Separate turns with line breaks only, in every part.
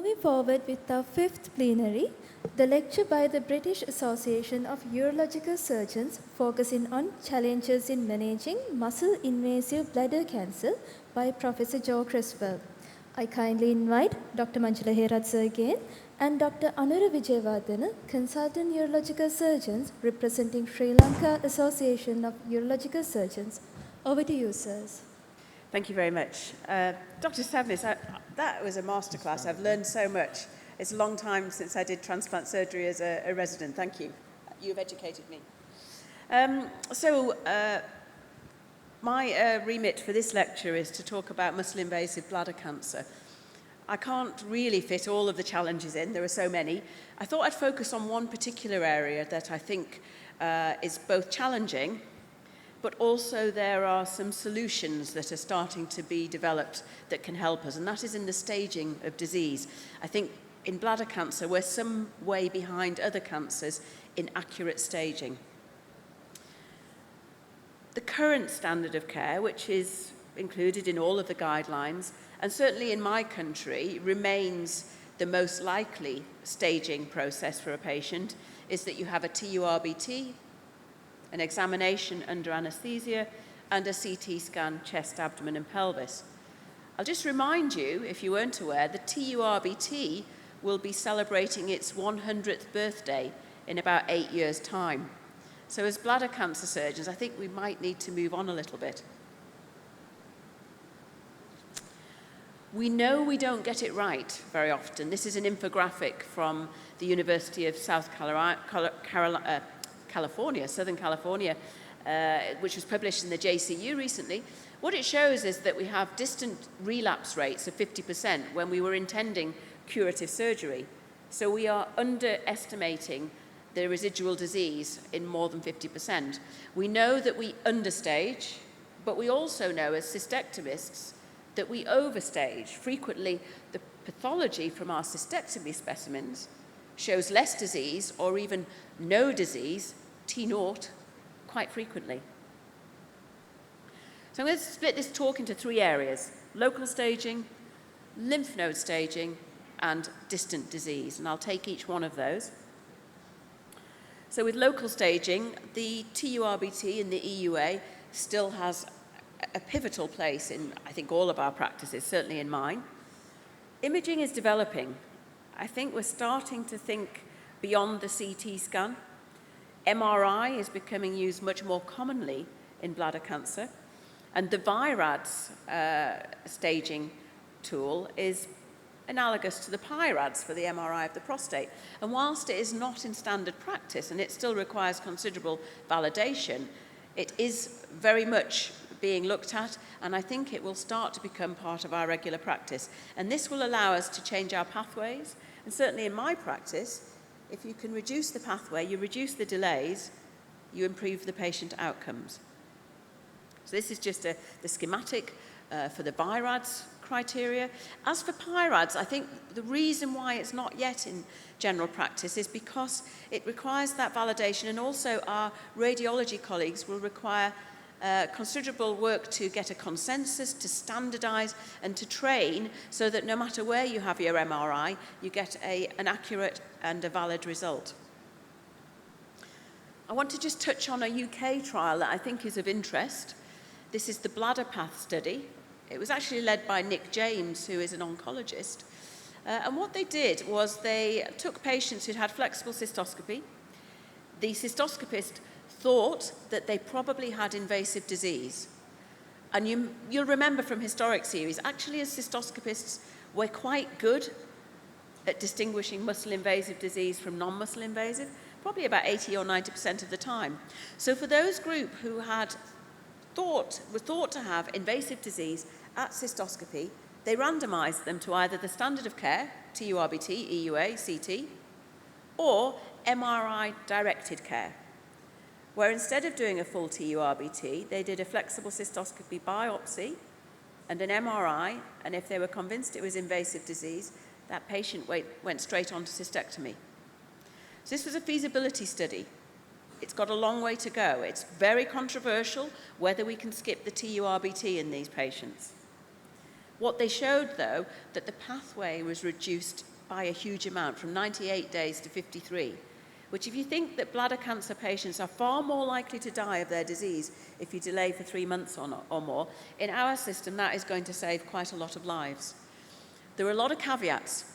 Moving forward with our fifth plenary, the lecture by the British Association of Urological Surgeons focusing on challenges in managing muscle-invasive bladder cancer by Professor Joe Cresswell. I kindly invite Dr. Manjula Heratsa again and Dr. Anura Vijayawardena, Consultant Urological Surgeons representing Sri Lanka Association of Urological Surgeons. Over to you, sirs.
Thank you very much. Dr. Stavnis, that was a masterclass. I've learned so much. It's a long time since I did transplant surgery as a resident. Thank you. You've educated me. My remit for this lecture is to talk about muscle-invasive bladder cancer. I can't really fit all of the challenges in. There are so many. I thought I'd focus on one particular area that I think is both challenging, but also there are some solutions that are starting to be developed that can help us, and that is in the staging of disease. I think in bladder cancer, we're some way behind other cancers in accurate staging. The current standard of care, which is included in all of the guidelines, and certainly in my country, remains the most likely staging process for a patient, is that you have a TURBT, an examination under anaesthesia, and a CT scan, chest, abdomen, and pelvis. I'll just remind you, if you weren't aware, the TURBT will be celebrating its 100th birthday in about 8 years' time. So as bladder cancer surgeons, I think we might need to move on a little bit. We know we don't get it right very often. This is an infographic from the University of Southern California, which was published in the JCU recently. What it shows is that we have distant relapse rates of 50% when we were intending curative surgery. So we are underestimating the residual disease in more than 50%. We know that we understage, but we also know as cystectomists that we overstage. Frequently, the pathology from our cystectomy specimens shows less disease or even no disease, T0, quite frequently. So I'm going to split this talk into three areas: local staging, lymph node staging, and distant disease. And I'll take each one of those. So with local staging, the TURBT in the EUA still has a pivotal place in, I think, all of our practices, certainly in mine. Imaging is developing. I think we're starting to think beyond the CT scan. MRI is becoming used much more commonly in bladder cancer, and the VIRADS staging tool is analogous to the PIRADS for the MRI of the prostate. And whilst it is not in standard practice and it still requires considerable validation, it is very much being looked at, and I think it will start to become part of our regular practice. And this will allow us to change our pathways, and certainly in my practice, if you can reduce the pathway, you reduce the delays, you improve the patient outcomes. So this is just the schematic for the VIRADS criteria. As for PIRADS, I think the reason why it's not yet in general practice is because it requires that validation, and also our radiology colleagues will require considerable work to get a consensus, to standardize, and to train so that no matter where you have your MRI, you get an accurate and a valid result. I want to just touch on a UK trial that I think is of interest. This is the Bladder Path study. It was actually led by Nick James, who is an oncologist. And what they did was they took patients who'd had flexible cystoscopy. The cystoscopist thought that they probably had invasive disease. And you'll remember from historic series, actually as cystoscopists, we're quite good at distinguishing muscle-invasive disease from non-muscle invasive, probably about 80 or 90% of the time. So for those group who were thought to have invasive disease at cystoscopy, they randomized them to either the standard of care, TURBT, EUA, CT, or MRI-directed care, where instead of doing a full TURBT, they did a flexible cystoscopy biopsy and an MRI, and if they were convinced it was invasive disease, that patient went straight on to cystectomy. So this was a feasibility study. It's got a long way to go. It's very controversial whether we can skip the TURBT in these patients. What they showed, though, that the pathway was reduced by a huge amount, from 98 days to 53, which if you think that bladder cancer patients are far more likely to die of their disease if you delay for 3 months or more, in our system that is going to save quite a lot of lives. There are a lot of caveats.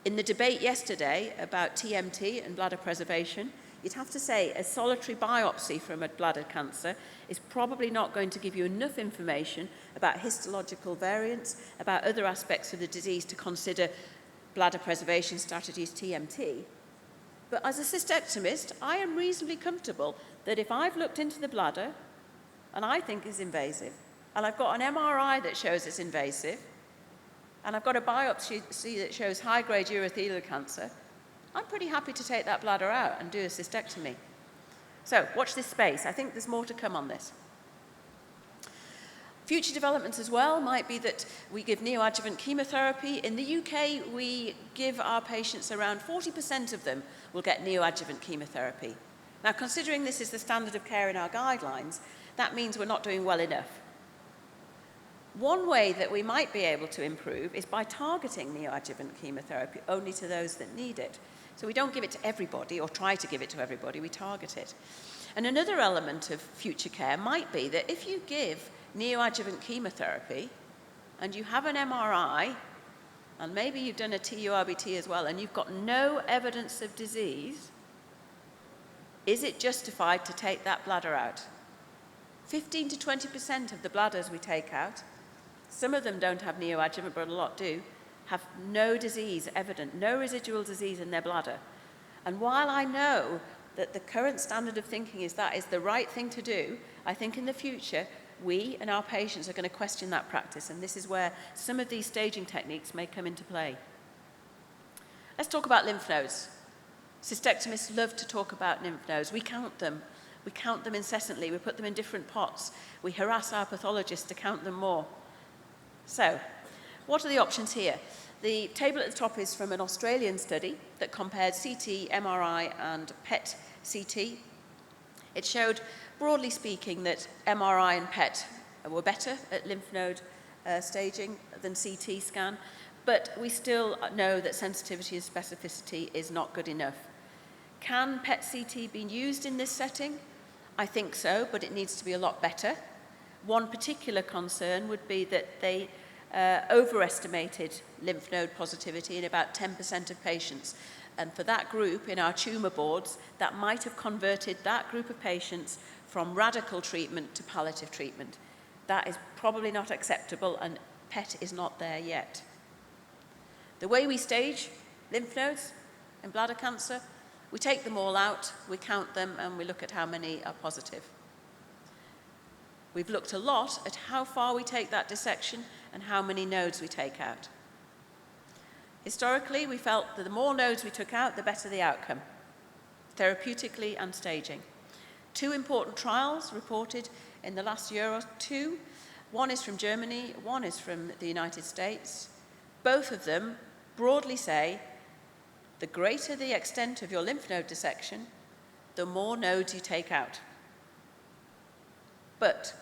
In the debate yesterday about TMT and bladder preservation, you'd have to say a solitary biopsy from a bladder cancer is probably not going to give you enough information about histological variants, about other aspects of the disease to consider bladder preservation strategies, TMT. But as a cystectomist, I am reasonably comfortable that if I've looked into the bladder and I think it's invasive, and I've got an MRI that shows it's invasive, and I've got a biopsy that shows high-grade urothelial cancer, I'm pretty happy to take that bladder out and do a cystectomy. So watch this space. I think there's more to come on this. Future developments as well might be that we give neoadjuvant chemotherapy. In the UK, we give our patients around 40% of them will get neoadjuvant chemotherapy. Now, considering this is the standard of care in our guidelines, that means we're not doing well enough. One way that we might be able to improve is by targeting neoadjuvant chemotherapy only to those that need it. So we don't give it to everybody or try to give it to everybody, we target it. And another element of future care might be that if you give neoadjuvant chemotherapy and you have an MRI and maybe you've done a TURBT as well and you've got no evidence of disease, is it justified to take that bladder out? 15 to 20% of the bladders we take out, some of them don't have neoadjuvant, but a lot do, have no disease evident, no residual disease in their bladder. And while I know that the current standard of thinking is that is the right thing to do, I think in the future, we and our patients are going to question that practice, and this is where some of these staging techniques may come into play. Let's talk about lymph nodes. Cystectomists love to talk about lymph nodes. We count them. We count them incessantly. We put them in different pots. We harass our pathologists to count them more. So, what are the options here? The table at the top is from an Australian study that compared CT, MRI, and PET CT. It showed, broadly speaking, that MRI and PET were better at lymph node staging than CT scan, but we still know that sensitivity and specificity is not good enough. Can PET CT be used in this setting? I think so, but it needs to be a lot better. One particular concern would be that they overestimated lymph node positivity in about 10% of patients. And for that group in our tumour boards, that might have converted that group of patients from radical treatment to palliative treatment. That is probably not acceptable, and PET is not there yet. The way we stage lymph nodes in bladder cancer, we take them all out, we count them, and we look at how many are positive. We've looked a lot at how far we take that dissection and how many nodes we take out. Historically, we felt that the more nodes we took out, the better the outcome, therapeutically and staging. 2 important trials reported in the last year or two. One is from Germany, one is from the United States. Both of them broadly say the greater the extent of your lymph node dissection, the more nodes you take out. But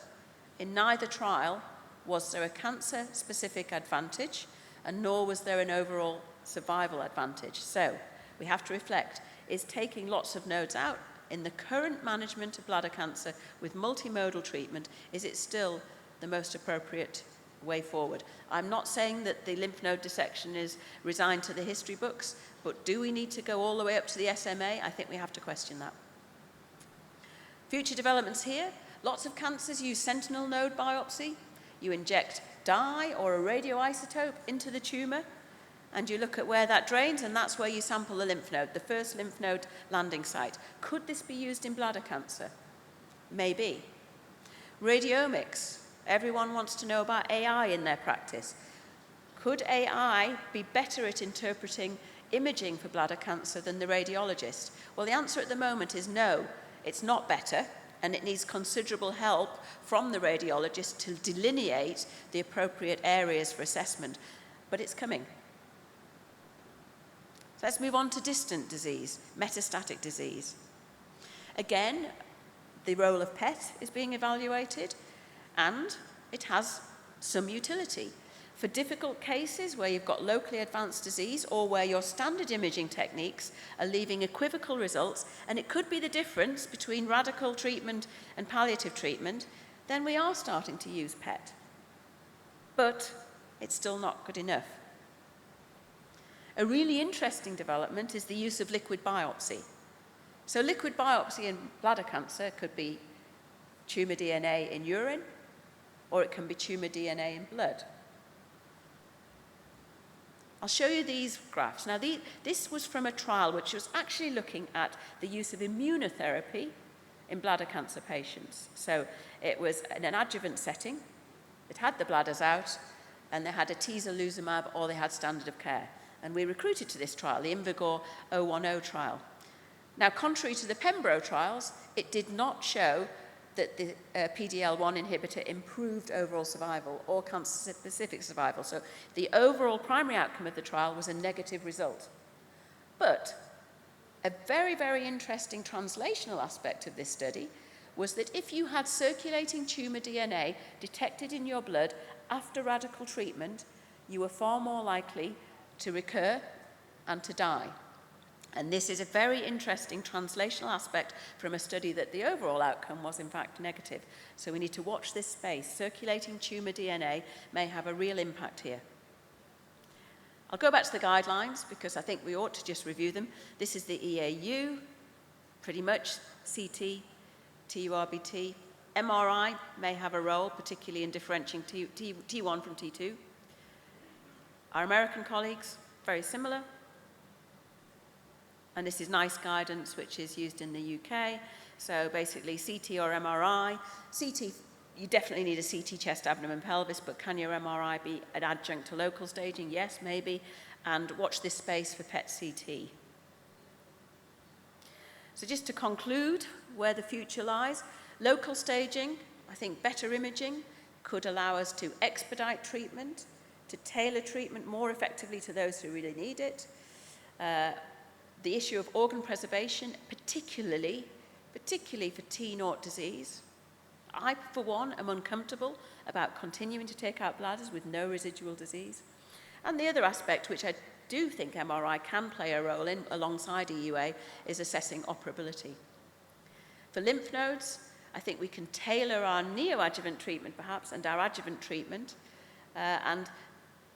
in neither trial was there a cancer-specific advantage, and nor was there an overall survival advantage. So we have to reflect, is taking lots of nodes out in the current management of bladder cancer with multimodal treatment, is it still the most appropriate way forward? I'm not saying that the lymph node dissection is resigned to the history books, but do we need to go all the way up to the SMA? I think we have to question that. Future developments here. Lots of cancers use sentinel node biopsy. You inject dye or a radioisotope into the tumour, and you look at where that drains, and that's where you sample the lymph node, the first lymph node landing site. Could this be used in bladder cancer? Maybe. Radiomics. Everyone wants to know about AI in their practice. Could AI be better at interpreting imaging for bladder cancer than the radiologist? Well, the answer at the moment is no, it's not better, and it needs considerable help from the radiologist to delineate the appropriate areas for assessment, but it's coming. So let's move on to distant disease, metastatic disease. Again, the role of PET is being evaluated, and it has some utility. For difficult cases where you've got locally advanced disease or where your standard imaging techniques are leaving equivocal results, and it could be the difference between radical treatment and palliative treatment, then we are starting to use PET. But it's still not good enough. A really interesting development is the use of liquid biopsy. So liquid biopsy in bladder cancer could be tumour DNA in urine, or it can be tumour DNA in blood. I'll show you these graphs. Now, this was from a trial which was actually looking at the use of immunotherapy in bladder cancer patients. So it was in an adjuvant setting. It had the bladders out, and they had atezolizumab, or they had standard of care. And we recruited to this trial, the IMvigor 010 trial. Now, contrary to the Pembro trials, it did not show that the PD-L1 inhibitor improved overall survival or cancer-specific survival. So the overall primary outcome of the trial was a negative result. But a very, very interesting translational aspect of this study was that if you had circulating tumour DNA detected in your blood after radical treatment, you were far more likely to recur and to die. And this is a very interesting translational aspect from a study that the overall outcome was in fact negative. So we need to watch this space. Circulating tumour DNA may have a real impact here. I'll go back to the guidelines because I think we ought to just review them. This is the EAU, pretty much CT, TURBT. MRI may have a role, particularly in differentiating T1 from T2. Our American colleagues, very similar. And this is NICE guidance, which is used in the UK. So basically, CT or MRI. CT, you definitely need a CT chest, abdomen, pelvis, but can your MRI be an adjunct to local staging? Yes, maybe. And watch this space for PET-CT. So just to conclude where the future lies, local staging, I think better imaging could allow us to expedite treatment, to tailor treatment more effectively to those who really need it. The issue of organ preservation, particularly for T0 disease. I, for one, am uncomfortable about continuing to take out bladders with no residual disease. And the other aspect, which I do think MRI can play a role in alongside EUA, is assessing operability. For lymph nodes, I think we can tailor our neoadjuvant treatment, perhaps, and our adjuvant treatment. And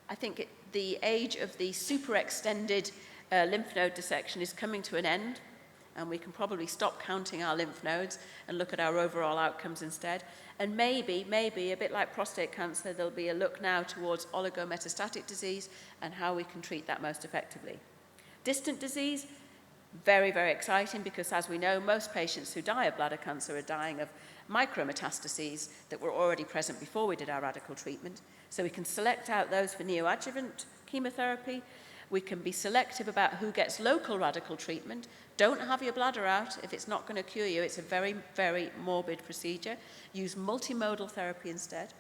I think the age of the super extended lymph node dissection is coming to an end, and we can probably stop counting our lymph nodes and look at our overall outcomes instead. And maybe, a bit like prostate cancer, there'll be a look now towards oligometastatic disease and how we can treat that most effectively. Distant disease, very, very exciting, because as we know, most patients who die of bladder cancer are dying of micrometastases that were already present before we did our radical treatment. So we can select out those for neoadjuvant chemotherapy. We can be selective about who gets local radical treatment. Don't have your bladder out if it's not going to cure you. It's a very, very morbid procedure. Use multimodal therapy instead.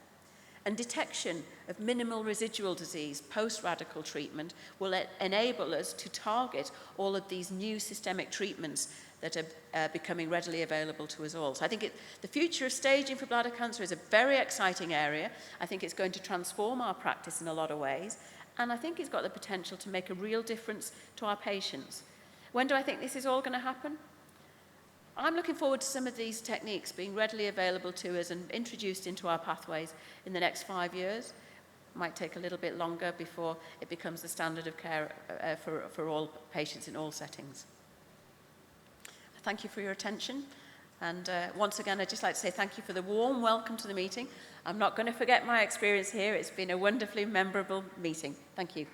And detection of minimal residual disease post-radical treatment will enable us to target all of these new systemic treatments that are becoming readily available to us all. So I think the future of staging for bladder cancer is a very exciting area. I think it's going to transform our practice in a lot of ways. And I think it's got the potential to make a real difference to our patients. When do I think this is all going to happen? I'm looking forward to some of these techniques being readily available to us and introduced into our pathways in the next 5 years. It might take a little bit longer before it becomes the standard of care for all patients in all settings. Thank you for your attention. And once again, I'd just like to say thank you for the warm welcome to the meeting. I'm not going to forget my experience here. It's been a wonderfully memorable meeting. Thank you.